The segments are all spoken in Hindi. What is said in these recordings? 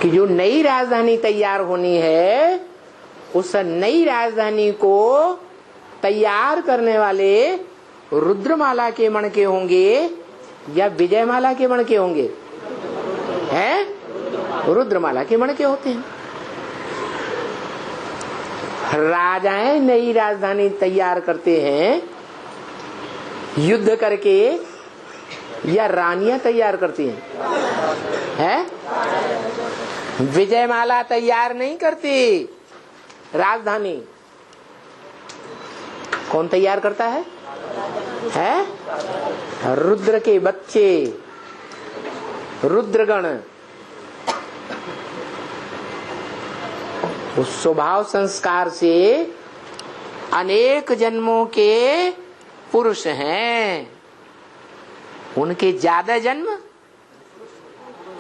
कि जो नई राजधानी तैयार होनी है, उस नई राजधानी को तैयार करने वाले रुद्रमाला के मणके होंगे या विजयमाला के मणके होंगे? हैं? रुद्रमाला के मणके होते हैं। राजाएं नई राजधानी तैयार करते हैं युद्ध करके या रानियां तैयार करती हैं? विजयमाला तैयार नहीं करती, राजधानी कौन तैयार करता है? रुद्र के बच्चे, रुद्रगण। उस स्वभाव संस्कार से अनेक जन्मों के पुरुष हैं, उनके ज्यादा जन्म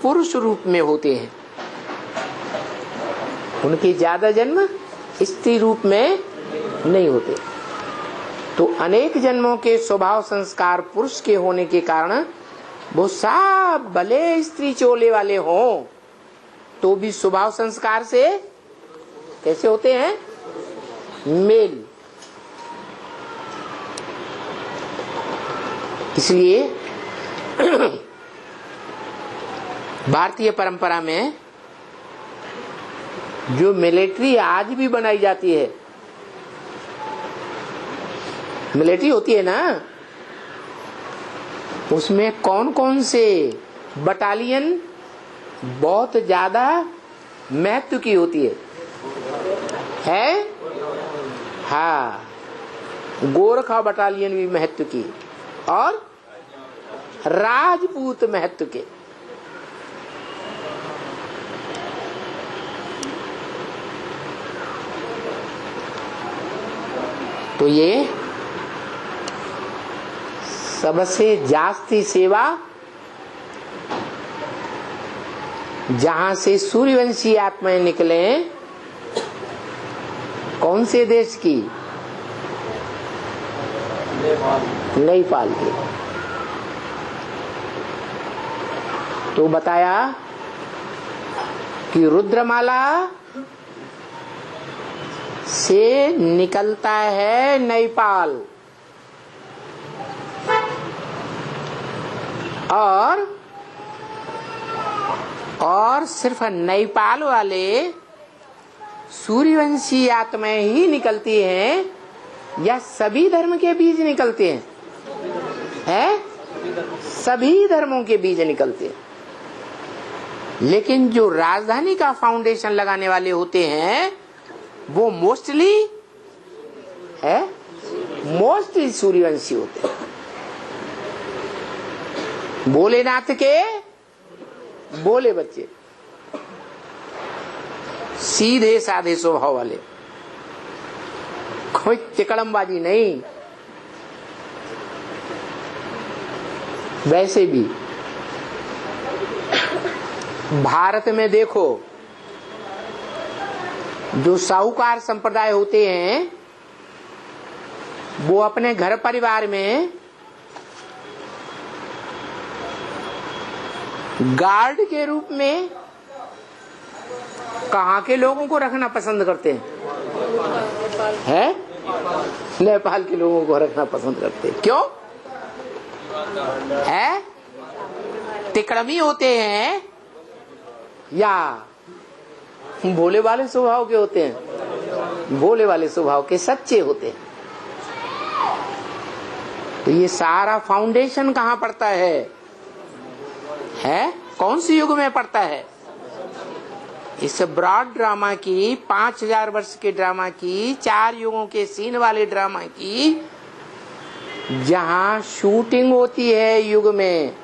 पुरुष रूप में होते हैं, उनके ज्यादा जन्म स्त्री रूप में नहीं होते। तो अनेक जन्मों के स्वभाव संस्कार पुरुष के होने के कारण वो सब भले स्त्री चोले वाले हों तो भी स्वभाव संस्कार से कैसे होते हैं? मेल। इसलिए भारतीय परंपरा में जो मिलिट्री आज भी बनाई जाती है, मिलिट्री होती है ना, उसमें कौन कौन से बटालियन बहुत ज्यादा महत्व की होती है? हाँ, गोरखा बटालियन भी महत्व की और राजपूत महत्व के। तो ये सबसे जास्ती सेवा जहां से सूर्यवंशी आत्माएं निकले, कौन से देश की? नेपाल के। तो बताया कि रुद्रमाला से निकलता है नेपाल और सिर्फ नेपाल वाले सूर्यवंशी आत्माएं ही निकलती हैं या सभी धर्म के बीज निकलते हैं? सभी धर्मों के बीज निकलते हैं। लेकिन जो राजधानी का फाउंडेशन लगाने वाले होते हैं वो मोस्टली सूर्यवंशी होते हैं। भोलेनाथ के बोले बच्चे, सीधे साधे स्वभाव वाले, कोई तिकड़मबाजी नहीं। वैसे भी भारत में देखो, जो साहूकार संप्रदाय होते हैं वो अपने घर परिवार में गार्ड के रूप में कहाँ के लोगों को रखना पसंद करते हैं? नेपाल के लोगों को रखना पसंद करते हैं। क्यों? तिकड़मी होते हैं या भोले वाले स्वभाव के होते हैं? भोले वाले स्वभाव के, सच्चे होते हैं। तो ये सारा फाउंडेशन कहाँ पड़ता है? कौन सी युग में पड़ता है? इस ब्रॉड ड्रामा की, 5000 वर्ष के ड्रामा की, 4 युगों के सीन वाले ड्रामा की, जहां शूटिंग होती है युग में,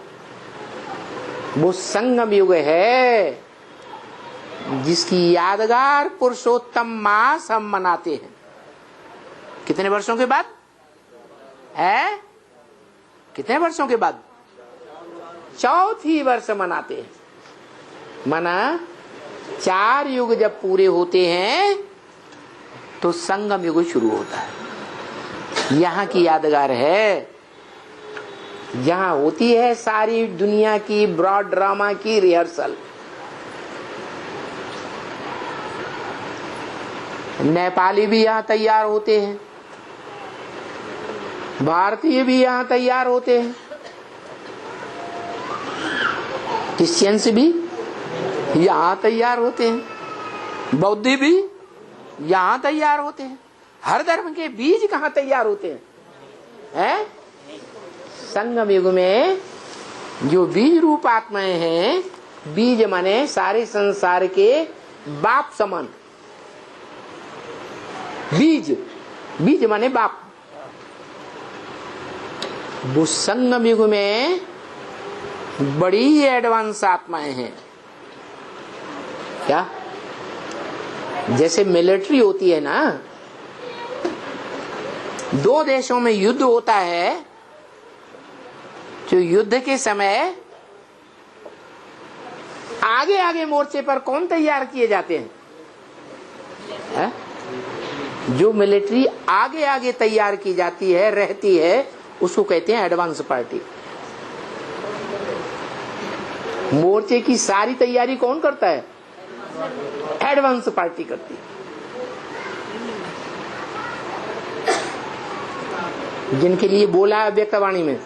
वो संगम युग है जिसकी यादगार पुरुषोत्तम मास हम मनाते हैं। कितने वर्षों के बाद? कितने वर्षों के बाद? चौथी वर्ष मनाते हैं। मना 4 युग जब पूरे होते हैं तो संगम युग शुरू होता है। यहाँ की यादगार है, यहाँ होती है सारी दुनिया की ब्रॉड ड्रामा की रिहर्सल। नेपाली भी यहाँ तैयार होते हैं, भारतीय भी यहाँ तैयार होते हैं, क्रिश्चियंस भी यहाँ तैयार होते हैं, बौद्ध भी यहाँ तैयार होते हैं। हर धर्म के बीज कहाँ तैयार होते हैं? संगम युग में जो बीज रूप आत्माएं हैं, बीज माने सारे संसार के बाप समान। बीज, बीज माने बाप। वो संगम युग में बड़ी एडवांस आत्माएं हैं। क्या? जैसे मिलिट्री होती है ना, दो देशों में युद्ध होता है, जो युद्ध के समय आगे आगे मोर्चे पर कौन तैयार किए जाते हैं? है? जो मिलिट्री आगे आगे तैयार की जाती है, रहती है, उसको कहते हैं एडवांस पार्टी। मोर्चे की सारी तैयारी कौन करता है? एडवांस पार्टी करती है। जिनके लिए बोला व्यक्तवाणी में,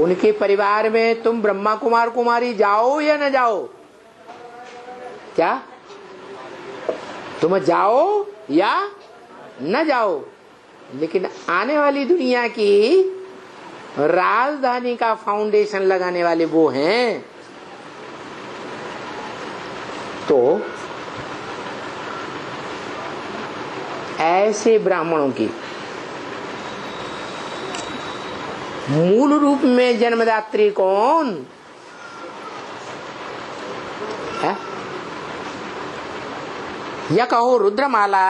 उनके परिवार में तुम ब्रह्मा कुमार कुमारी जाओ या न जाओ? क्या तुम जाओ या न जाओ? लेकिन आने वाली दुनिया की राजधानी का फाउंडेशन लगाने वाले वो हैं। तो ऐसे ब्राह्मणों की मूल रूप में जन्मदात्री कौन है? या कहो रुद्रमाला,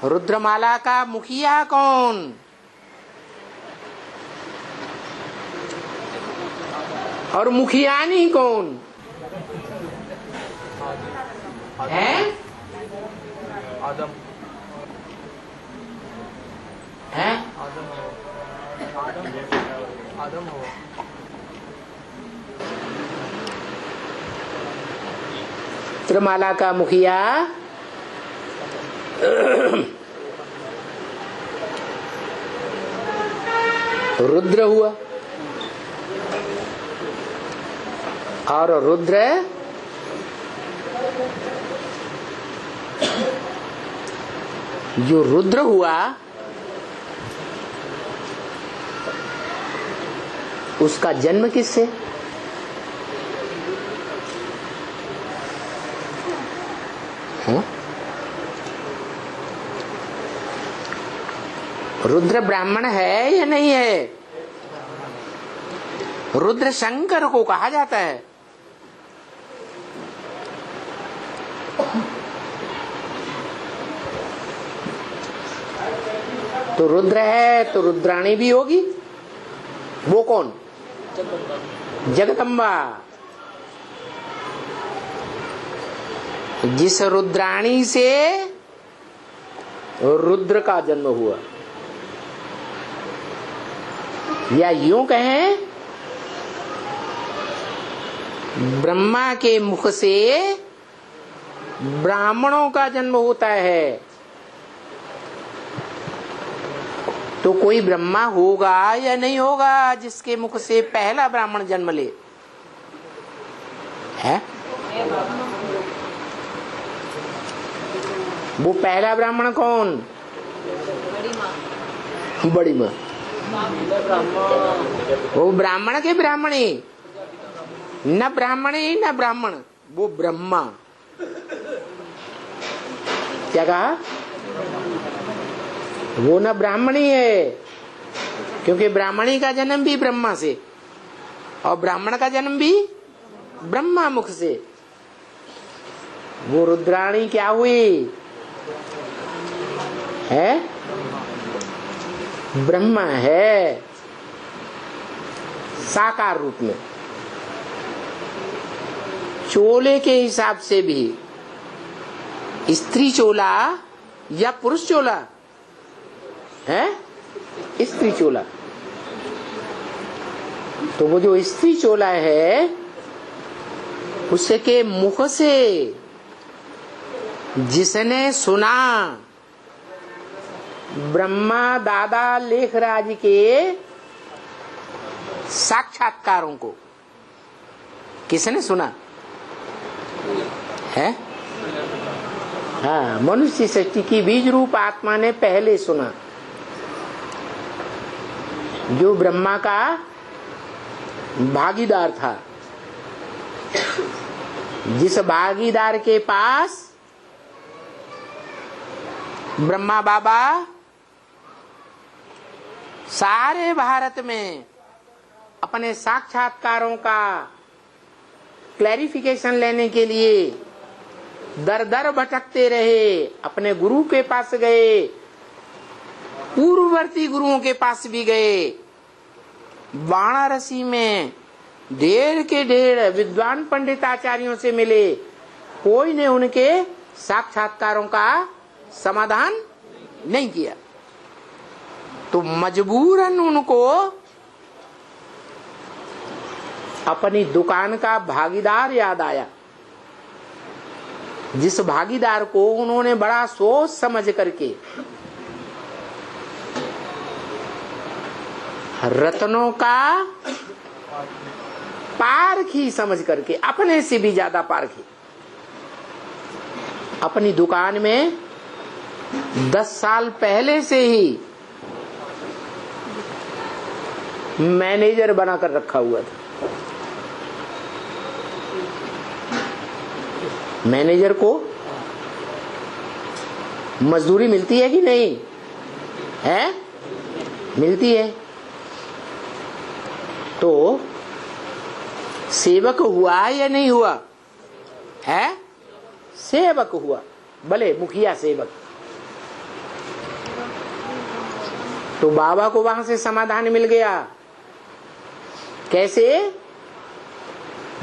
रुद्रमाला का मुखिया कौन और मुखियानी कौन है? आदम है? आदम हो। रुद्रमाला का मुखिया रुद्र हुआ, और रुद्र जो रुद्र हुआ उसका जन्म किससे? रुद्र ब्राह्मण है या नहीं है? रुद्र शंकर को कहा जाता है। तो रुद्र है तो रुद्राणी भी होगी। वो कौन? जगदम्बा। जिस रुद्राणी से रुद्र का जन्म हुआ, या यूं कहें ब्रह्मा के मुख से ब्राह्मणों का जन्म होता है। तो कोई ब्रह्मा होगा या नहीं होगा जिसके मुख से पहला ब्राह्मण जन्म ले? है? वो पहला ब्राह्मण कौन? बड़ी माँ। वो ब्राह्मण के ब्राह्मणी, न ब्राह्मणी न ब्राह्मण, वो ब्रह्मा। क्या कहा? वो न ब्राह्मणी है, क्योंकि ब्राह्मणी का जन्म भी ब्रह्मा से और ब्राह्मण का जन्म भी ब्रह्मा मुख से। वो रुद्राणी क्या हुई है? ब्रह्मा है, साकार रूप में। चोले के हिसाब से भी स्त्री चोला या पुरुष चोला है? स्त्री चोला। तो वो जो स्त्री चोला है उसके मुख से जिसने सुना ब्रह्मा दादा लेखराज के साक्षात्कारों को, किसने सुना है? हाँ, मनुष्य सृष्टि की बीज रूप आत्मा ने पहले सुना, जो ब्रह्मा का भागीदार था। जिस भागीदार के पास ब्रह्मा बाबा सारे भारत में अपने साक्षात्कारों का क्लैरिफिकेशन लेने के लिए दर दर भटकते रहे, अपने गुरु के पास गए, पूर्ववर्ती गुरुओं के पास भी गए, वाराणसी में ढेर के ढेर विद्वान पंडित आचार्यों से मिले, कोई ने उनके साक्षात्कारों का समाधान नहीं किया। तो मजबूरन उनको अपनी दुकान का भागीदार याद आया, जिस भागीदार को उन्होंने बड़ा सोच समझ करके रत्नों का पारखी समझ करके, अपने से भी ज्यादा पारखी, अपनी दुकान में 10 साल पहले से ही मैनेजर बनाकर रखा हुआ था। मैनेजर को मजदूरी मिलती है कि नहीं है? मिलती है। तो सेवक हुआ या नहीं हुआ है? सेवक हुआ, भले मुखिया सेवक। तो बाबा को वहां से समाधान मिल गया। कैसे?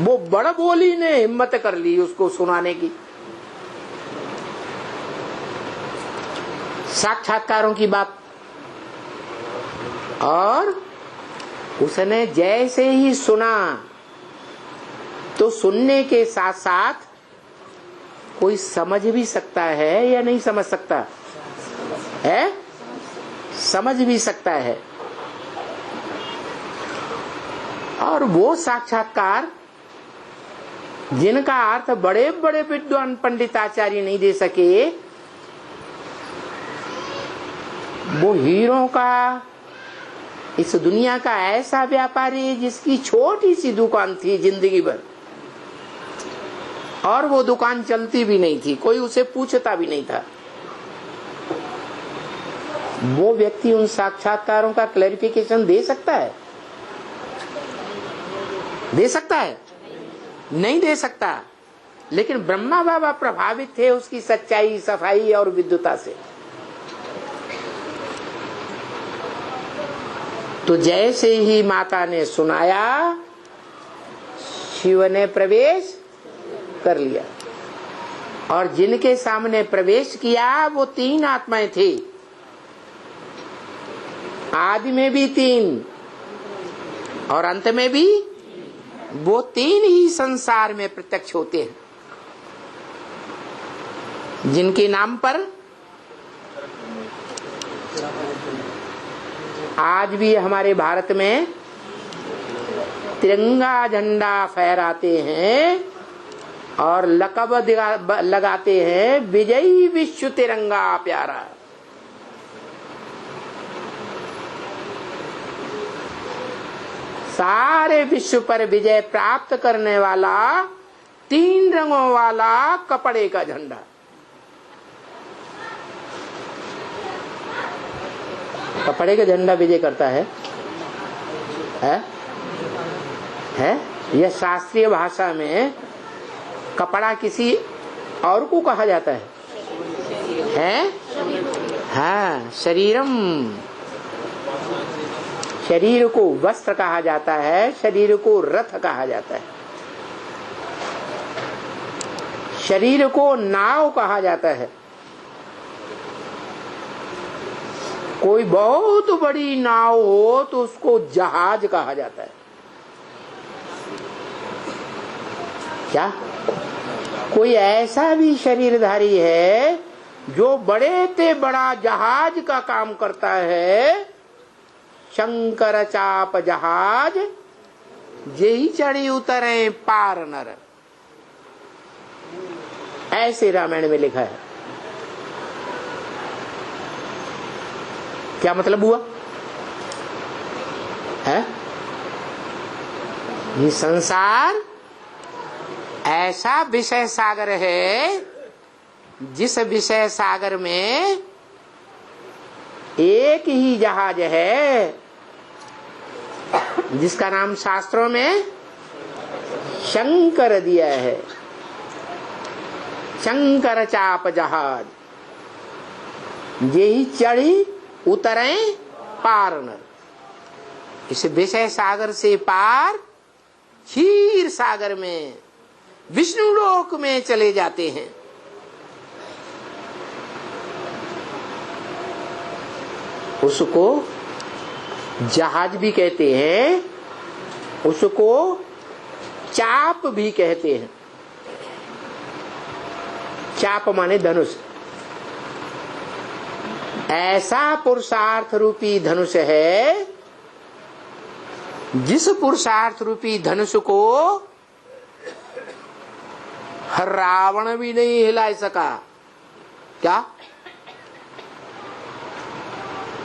वो बड़ बोली ने हिम्मत कर ली उसको सुनाने की, साक्षात्कारों की बात। और उसने जैसे ही सुना तो सुनने के साथ साथ कोई समझ भी सकता है या नहीं समझ सकता है? समझ भी सकता है। और वो साक्षात्कार जिनका अर्थ बड़े बड़े विद्वान पंडित आचार्य नहीं दे सके, वो हीरों का, इस दुनिया का ऐसा व्यापारी जिसकी छोटी सी दुकान थी जिंदगी भर, और वो दुकान चलती भी नहीं थी, कोई उसे पूछता भी नहीं था, वो व्यक्ति उन साक्षात्कारों का क्लैरिफिकेशन दे सकता है? दे सकता है? नहीं दे सकता। लेकिन ब्रह्मा बाबा प्रभावित थे उसकी सच्चाई, सफाई और विद्वता से। तो जैसे ही माता ने सुनाया, शिव ने प्रवेश कर लिया। और जिनके सामने प्रवेश किया वो 3 आत्माएं थी, आदि में भी 3 और अंत में भी वो 3 ही संसार में प्रत्यक्ष होते हैं, जिनके नाम पर आज भी हमारे भारत में तिरंगा झंडा फहराते हैं और लकब लगाते हैं, विजयी विश्व तिरंगा प्यारा। सारे विश्व पर विजय प्राप्त करने वाला 3 रंगों वाला कपड़े का झंडा। कपड़े का झंडा विजय करता है? यह शास्त्रीय भाषा में कपड़ा किसी और को कहा जाता है? हाँ, शरीरम। शरीर को वस्त्र कहा जाता है, शरीर को रथ कहा जाता है, शरीर को नाव कहा जाता है। कोई बहुत बड़ी नाव हो तो उसको जहाज कहा जाता है। क्या कोई ऐसा भी शरीरधारी है जो बड़े ते बड़ा जहाज का काम करता है, शंकर चाप जहाज जेही चढ़ी उतरे पार नर, ऐसे रामायण में लिखा है। क्या मतलब हुआ है? ये संसार ऐसा विषय सागर है जिस विषय सागर में एक ही जहाज है जिसका नाम शास्त्रों में शंकर दिया है, शंकर चाप जहाज यही चढ़ी उतरे पार नर। इस विषय सागर से पार क्षीर सागर में विष्णु लोक में चले जाते हैं। उसको जहाज भी कहते हैं, उसको चाप भी कहते हैं। चाप माने धनुष। ऐसा पुरुषार्थ रूपी धनुष है जिस पुरुषार्थ रूपी धनुष को रावण भी नहीं हिला सका। क्या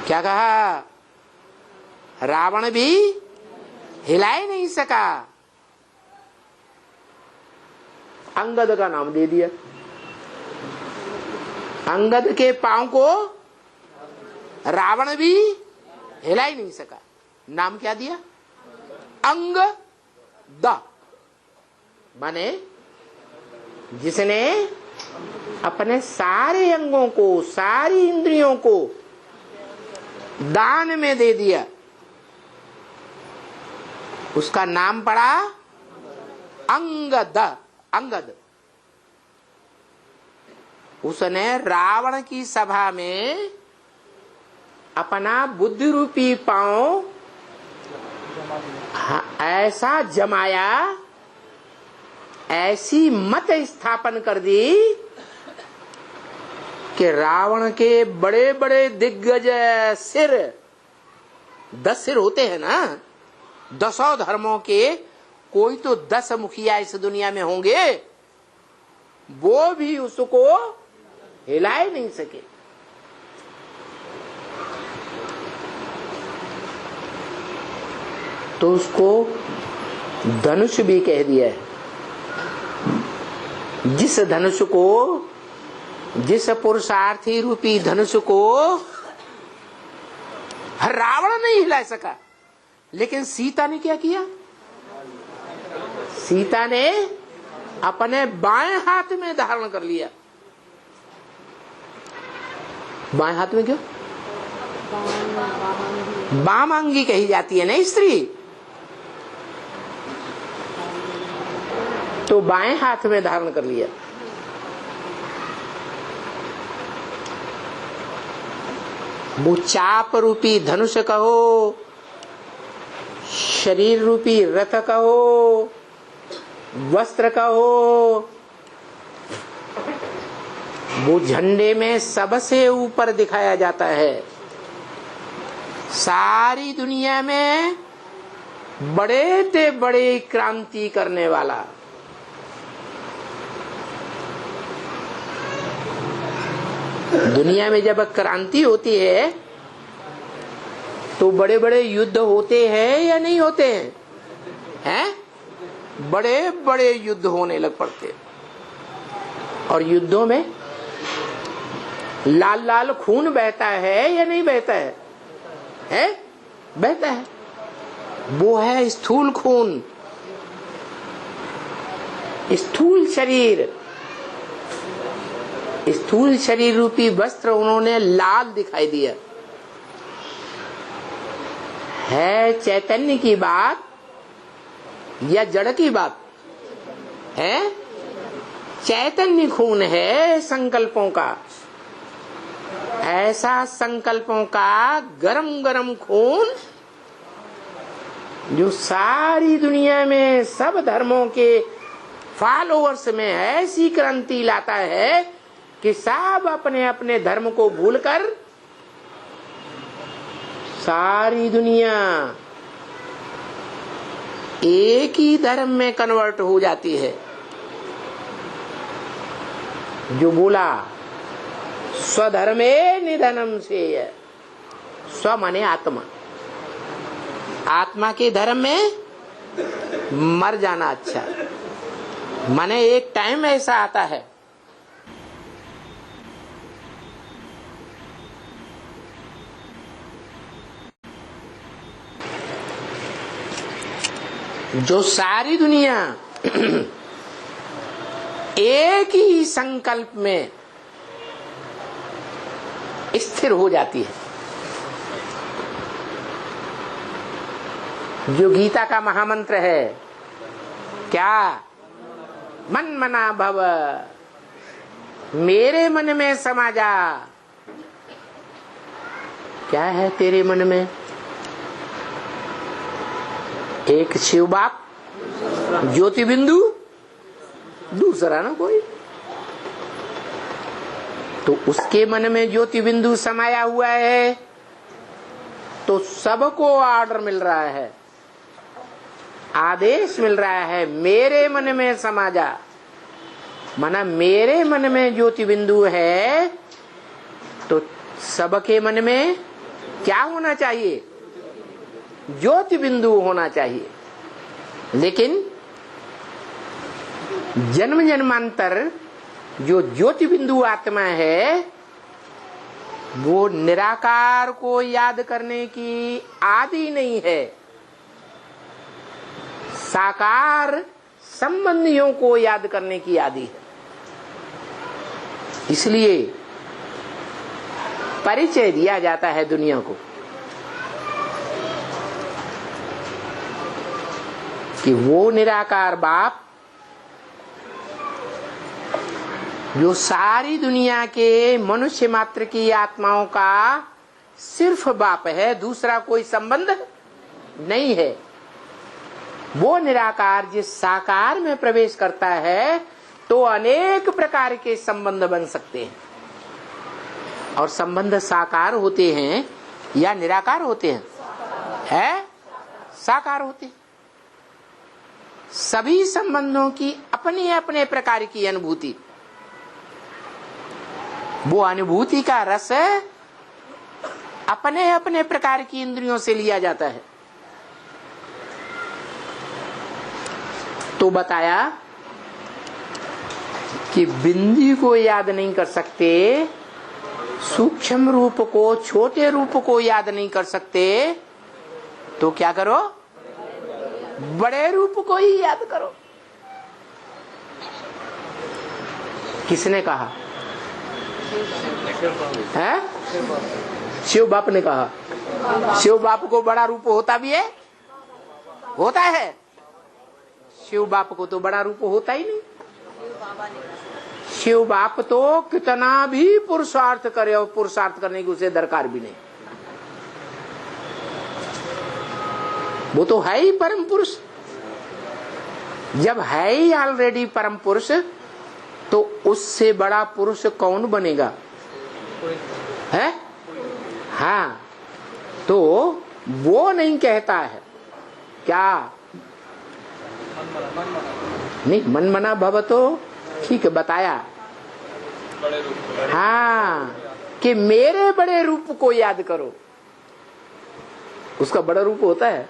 क्या कहा? रावण भी हिला ही नहीं सका। अंगद का नाम दे दिया। अंगद के पांव को रावण भी हिला ही नहीं सका। नाम क्या दिया? अंगद। माने जिसने अपने सारे अंगों को, सारी इंद्रियों को दान में दे दिया, उसका नाम पड़ा अंगद। अंगद। उसने रावण की सभा में अपना बुद्धि रूपी पांव ऐसा जमाया, ऐसी मत स्थापन कर दी कि रावण के बड़े बड़े दिग्गज सिर, 10 सिर होते हैं ना, 10 धर्मों के कोई तो 10 मुखिया इस दुनिया में होंगे, वो भी उसको हिला ही नहीं सके। तो उसको धनुष भी कह दिया है। जिस धनुष को, जिस पुरुषार्थी रूपी धनुष को रावण नहीं हिला सका, लेकिन सीता ने क्या किया? सीता ने अपने बाएं हाथ में धारण कर लिया। बाएं हाथ में क्यों? वामांगी कही जाती है ना स्त्री, तो बाएं हाथ में धारण कर लिया। वो चाप रूपी धनुष कहो, शरीर रूपी रथ कहो, वस्त्र कहो, वो झंडे में सबसे ऊपर दिखाया जाता है। सारी दुनिया में बड़े ते बड़े क्रांति करने वाला, दुनिया में जब क्रांति होती है तो बड़े बड़े युद्ध होते हैं या नहीं होते हैं? हैं? बड़े बड़े युद्ध होने लग पड़ते, और युद्धों में लाल लाल खून बहता है या नहीं बहता है? हैं? बहता है। वो है स्थूल खून, स्थूल शरीर। स्थूल शरीर रूपी वस्त्र उन्होंने लाल दिखाई दिया। है चैतन्य की बात या जड़ की बात? है चैतन्य खून है संकल्पों का। ऐसा संकल्पों का गरम गरम खून जो सारी दुनिया में सब धर्मों के फॉलोअर्स में ऐसी क्रांति लाता है कि सब अपने अपने धर्म को भूलकर सारी दुनिया एक ही धर्म में कन्वर्ट हो जाती है। जो बोला स्वधर्मे निधनम से, स्व माने आत्मा, आत्मा के धर्म में मर जाना अच्छा। माने एक टाइम ऐसा आता है जो सारी दुनिया एक ही संकल्प में स्थिर हो जाती है। जो गीता का महामंत्र है क्या? मन मना भव, मेरे मन में समा जा। क्या है तेरे मन में? एक शिव बाप, ज्योति बिंदु, दूसरा ना कोई। तो उसके मन में ज्योति बिंदु समाया हुआ है तो सबको ऑर्डर मिल रहा है, आदेश मिल रहा है, मेरे मन में समा जा। माना मेरे मन में ज्योति बिंदु है तो सबके मन में क्या होना चाहिए? ज्योति बिंदु होना चाहिए। लेकिन जन्म जन्मांतर जो ज्योति बिंदु आत्मा है वो निराकार को याद करने की आदि नहीं है, साकार संबंधियों को याद करने की आदि है। इसलिए परिचय दिया जाता है दुनिया को कि वो निराकार बाप जो सारी दुनिया के मनुष्य मात्र की आत्माओं का सिर्फ बाप है, दूसरा कोई संबंध नहीं है। वो निराकार जिस साकार में प्रवेश करता है तो अनेक प्रकार के संबंध बन सकते हैं। और संबंध साकार होते हैं या निराकार होते हैं? है साकार होते हैं। सभी संबंधों की अपने अपने प्रकार की अनुभूति, वो अनुभूति का रस अपने अपने प्रकार की इंद्रियों से लिया जाता है। तो बताया कि बिंदी को याद नहीं कर सकते, सूक्ष्म रूप को, छोटे रूप को याद नहीं कर सकते, तो क्या करो? बड़े रूप को ही याद करो। किसने कहा है? शिव बाप ने कहा। शिव बाप को बड़ा रूप होता भी है? होता है? शिव बाप को तो बड़ा रूप होता ही नहीं। शिव बाप तो कितना भी पुरुषार्थ करे और पुरुषार्थ करने की उसे दरकार भी नहीं। वो तो है ही परम पुरुष। जब है ही ऑलरेडी परम पुरुष तो उससे बड़ा पुरुष कौन बनेगा? है? हाँ, तो वो नहीं कहता है क्या? नहीं, मन मना भव तो ठीक है बताया। हाँ, कि मेरे बड़े रूप को याद करो। उसका बड़ा रूप होता है?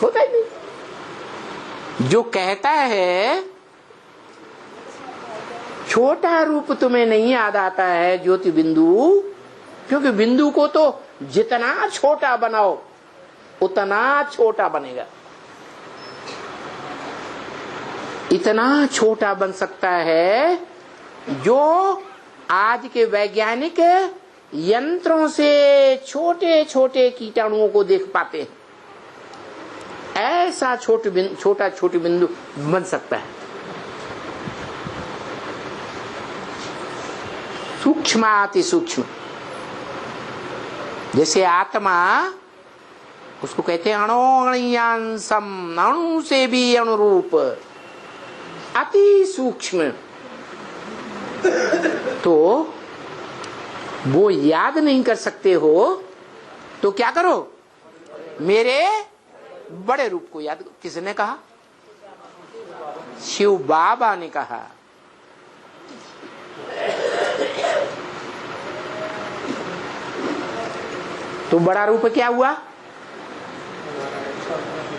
होता ही नहीं। जो कहता है छोटा रूप तुम्हें नहीं याद आता है ज्योति बिंदु, क्योंकि बिंदु को तो जितना छोटा बनाओ उतना छोटा बनेगा। इतना छोटा बन सकता है जो आज के वैज्ञानिक यंत्रों से छोटे छोटे कीटाणुओं को देख पाते हैं। ऐसा छोटा छोटी बिंदु बन सकता है। सूक्ष्म अति सूक्ष्म, जैसे आत्मा, उसको कहते हैं अणोअणीयांसम, अणु से भी अनुरूप। अति सूक्ष्म, तो वो याद नहीं कर सकते हो तो क्या करो, मेरे बड़े रूप को याद करो। किसने कहा? शिव बाबा ने कहा। तो बड़ा रूप क्या हुआ?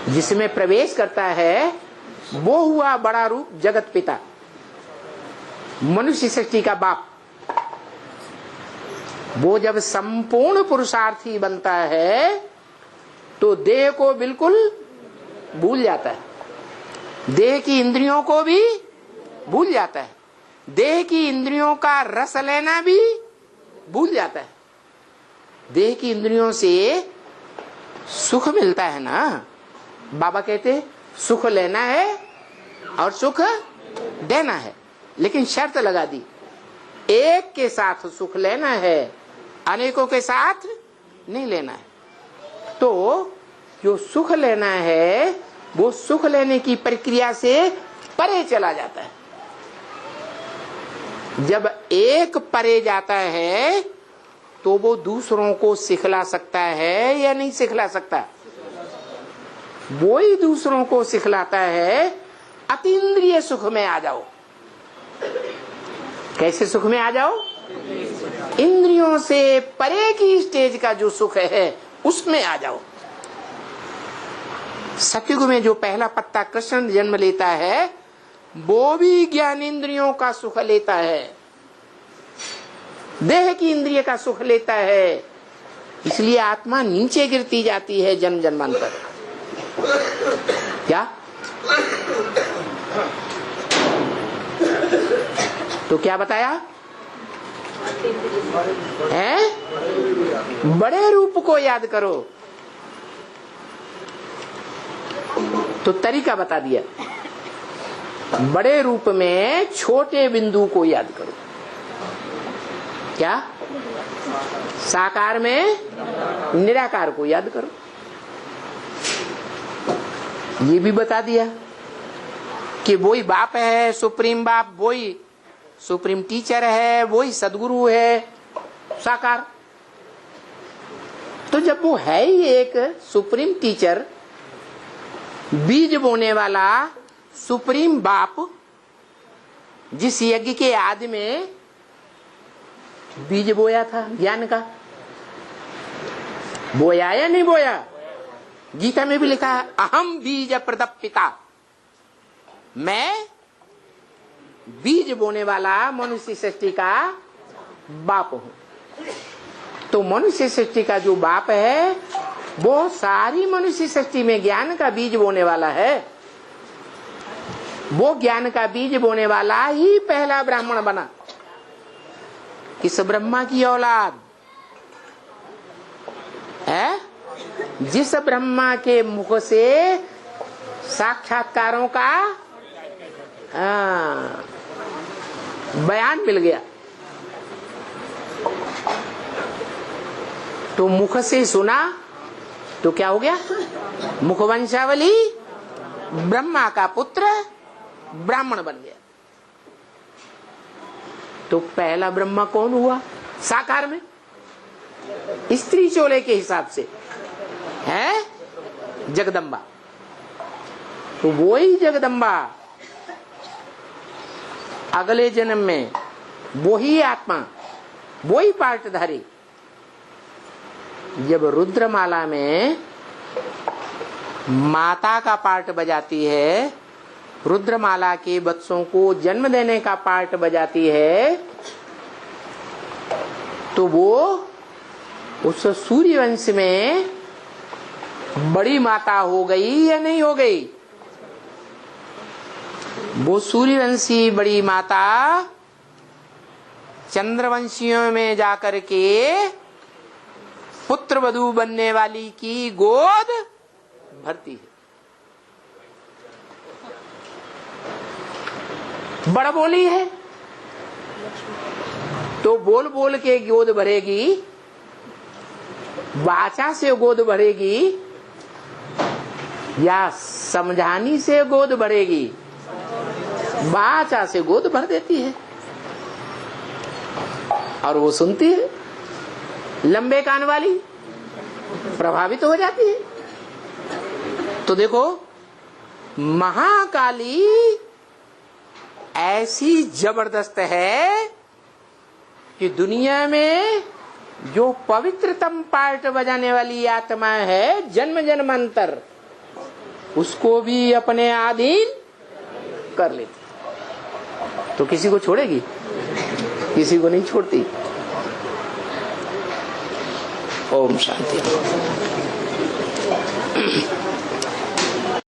जिसमें प्रवेश करता है वो हुआ बड़ा रूप, जगत पिता, मनुष्य सृष्टि का बाप। वो जब संपूर्ण पुरुषार्थी बनता है तो देह को बिल्कुल भूल जाता है, देह की इंद्रियों को भी भूल जाता है, देह की इंद्रियों का रस लेना भी भूल जाता है। देह की इंद्रियों से सुख मिलता है ना, बाबा कहते सुख लेना है और सुख देना है, लेकिन शर्त लगा दी, एक के साथ सुख लेना है, अनेकों के साथ नहीं लेना है। तो जो सुख लेना है वो सुख लेने की प्रक्रिया से परे चला जाता है। जब एक परे जाता है तो वो दूसरों को सिखला सकता है या नहीं सिखला सकता? वो ही दूसरों को सिखलाता है, अतीन्द्रिय सुख में आ जाओ। कैसे सुख में आ जाओ? इंद्रियों से परे की स्टेज का जो सुख है उसमें आ जाओ। सतयुग में जो पहला पत्ता कृष्ण जन्म लेता है वो भी ज्ञान इंद्रियों का सुख लेता है, देह की इंद्रिय का सुख लेता है, इसलिए आत्मा नीचे गिरती जाती है जन्म जन्मांतर। क्या? तो क्या बताया है? बड़े रूप को याद करो। तो तरीका बता दिया, बड़े रूप में छोटे बिंदु को याद करो। क्या? साकार में निराकार को याद करो। ये भी बता दिया कि वही बाप है, सुप्रीम बाप, वही सुप्रीम टीचर है, वही सदगुरु है, साकार। तो जब वो है ही एक सुप्रीम टीचर, बीज बोने वाला सुप्रीम बाप, जिस यज्ञ के आदि में बीज बोया था ज्ञान का, बोया या नहीं बोया? गीता में भी लिखा है, अहम बीज प्रदपिता, मैं बीज बोने वाला मनुष्य सृष्टि का बाप हूं। तो मनुष्य सृष्टि का जो बाप है वो सारी मनुष्य सृष्टि में ज्ञान का बीज बोने वाला है। वो ज्ञान का बीज बोने वाला ही पहला ब्राह्मण बना। किस ब्रह्मा की औलाद है? जिस ब्रह्मा के मुख से साक्षात्कारों का बयान मिल गया। तो मुख से सुना तो क्या हो गया? मुखवंशावली, ब्रह्मा का पुत्र ब्राह्मण बन गया। तो पहला ब्रह्मा कौन हुआ? साकार में स्त्री चोले के हिसाब से है जगदम्बा। तो वो ही जगदम्बा अगले जन्म में वो ही आत्मा, वो ही पार्टधारी, जब रुद्रमाला में माता का पार्ट बजाती है, रुद्रमाला के बच्चों को जन्म देने का पार्ट बजाती है, तो वो उस सूर्यवंश में बड़ी माता हो गई या नहीं हो गई? वो सूर्यवंशी बड़ी माता चंद्रवंशियों में जाकर के पुत्र वधू बनने वाली की गोद भरती है। बड़ा बोली है तो बोल बोल के गोद भरेगी, वाचा से गोद भरेगी या समझानी से गोद भरेगी? बाचा से गोद भर देती है और वो सुनती है। लंबे कान वाली प्रभावित हो जाती है। तो देखो महाकाली ऐसी जबरदस्त है कि दुनिया में जो पवित्रतम पार्ट बजाने वाली आत्मा है जन्म जन्मांतर, उसको भी अपने अधीन कर लेती। तो किसी को छोड़ेगी? किसी को नहीं छोड़ती। ओम शांति।